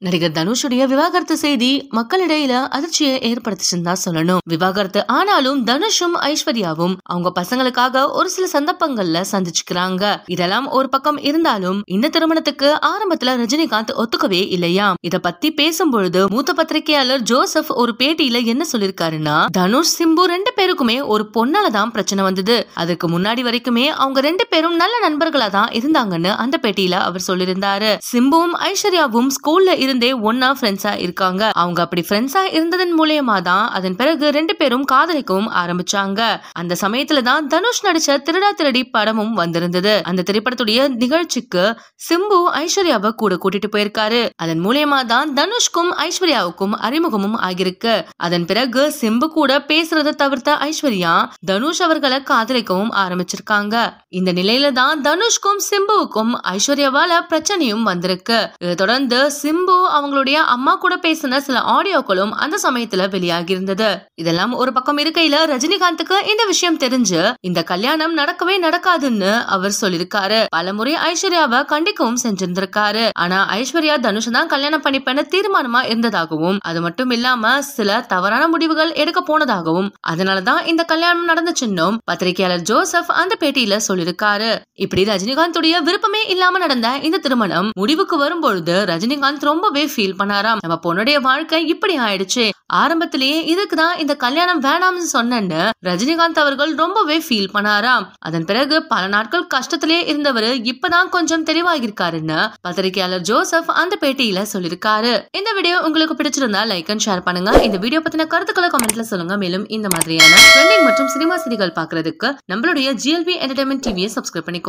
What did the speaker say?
நடிகர் தனுஷுடைய விவாகரத்து செய்தி மக்களிடையில அதிர்ச்சியை ஏற்படுத்துச்சுன்னு தான் சொல்லணும். விவாகரத்து ஆனாலும் தனுஷும் ஐஸ்வர்யாவும் அவங்க பசங்களுக்காக ஒரு சில சந்தர்ப்பங்கள்ல சந்திச்சுக்கிறாங்க. இதெல்லாம் ஒரு பக்கம் இருந்தாலும் இந்த திருமணத்துக்கு ஆரம்பத்துல ரஜினிகாந்த் ஒத்துக்கவே இல்லையா. இத பத்தி பேசும்பொழுது மூத்த பத்திரிகையாளர் ஜோசப் ஒரு பேட்டியில என்ன சொல்லிருக்காருன்னா, தனுஷ் சிம்பு ரெண்டு பேருக்குமே ஒரு பொண்ணாலதான் பிரச்சனை வந்தது. அதுக்கு முன்னாடி வரைக்குமே அவங்க ரெண்டு பேரும் நல்ல நண்பர்களா தான் இருந்தாங்கன்னு அந்த பேட்டியில அவர் சொல்லியிருந்தாரு. சிம்புவும் ஐஸ்வர்யாவும் ஸ்கூல்ல இருந்தே ஒன்னா ஃப்ரெண்ட்ஸா இருக்காங்க. அவங்க அப்படி ஃப்ரெண்ட்ஸா இருந்ததன் மூலமா தான் அதன் பிறகு ரெண்டு பேரும் காதலிக்கவும் ஆரம்பிச்சாங்க. அந்த சமயத்துல தான் தனுஷ் நடிச்ச திருடா திருடி படமும் வந்திருந்தது. அந்த திரைப்படத்துடைய நிகழ்ச்சிக்கு சிம்பு ஐஸ்வர்யாவை கூட கூட்டிட்டு போயிருக்காரு. அதன் மூலமா தான் தனுஷ்கும் ஐஸ்வர்யாவுக்கும் அறிமுகமும் ஆகிருக்கு. அதன் பிறகு சிம்பு கூட பேசுறதை தவிர்த்த ஐஸ்வர்யா தனுஷ் அவர்களை காதலிக்கவும் ஆரம்பிச்சிருக்காங்க. இந்த நிலையில தான் தனுஷ்கும் சிம்புவுக்கும் ஐஸ்வர்யாவால பிரச்சனையும் வந்திருக்கு. இதை தொடர்ந்து சிம்பு அவங்களுடைய அம்மா கூட பேசின சில ஆடியோக்களும் அந்த சமயத்துல வெளியாகி இருந்தது. இதெல்லாம் ஒரு பக்கம் இருக்கையில ரஜினிகாந்துக்கு இந்த விஷயம் தெரிஞ்சு இந்த கல்யாணம் நடக்கவே நடக்காதுன்னு அவர் சொல்லிருக்காரு. பலமுறை ஐஸ்வர்யாவை கண்டிக்கவும் செஞ்சிருந்திருக்காரு. ஆனா ஐஸ்வர்யா தனுஷ் தான் கல்யாணம் பண்ணிப்பேன்னு தீர்மானமா இருந்ததாகவும், அது மட்டும் இல்லாம சில தவறான முடிவுகள் எடுக்க போனதாகவும், அதனாலதான் இந்த கல்யாணம் நடந்துச்சுன்னும் பத்திரிகையாளர் ஜோசப் அந்த பேட்டியில சொல்லிருக்காரு. இப்படி ரஜினிகாந்துடைய விருப்பமே இல்லாம நடந்த இந்த திருமணம் முடிவுக்கு வரும்பொழுது ரஜினிகாந்த் ரொம்பவே ஃபீல் பண்ணாராம். நம்ம பொண்ணுடைய வாழ்க்கை இப்படி ஆயிடுச்சு, ஆரம்பத்திலேயே இதுக்குதான் இந்த கல்யாணம் வேணாம்னு சொன்னேன்னு ரஜினிகாந்த் அவர்கள் ரொம்பவே ஃபீல் பண்ணாராம். அதன் பிறகு பல நாட்கள் கஷ்டத்திலேயே இருந்தவர் இப்பதான் கொஞ்சம் தெளிவாகிருக்காருன்னு பத்திரிகையாளர் ஜோசப் அந்த பேட்டியில சொல்லிருக்காரு. இந்த வீடியோ உங்களுக்கு பிடிச்சிருந்தா லைக் அண்ட் ஷேர் பண்ணுங்க. இந்த வீடியோ பத்தின கருத்துக்களை கமெண்ட்ல சொல்லுங்க. மேலும் இந்த மாதிரியான ட்ரெண்டிங் மற்றும் சினிமா செய்திகள் பாக்குறதுக்கு நம்மளுடைய GLB என்டர்டைன்மெண்ட் டிவியை சப்ஸ்கிரைப் பண்ணிக்கோங்க.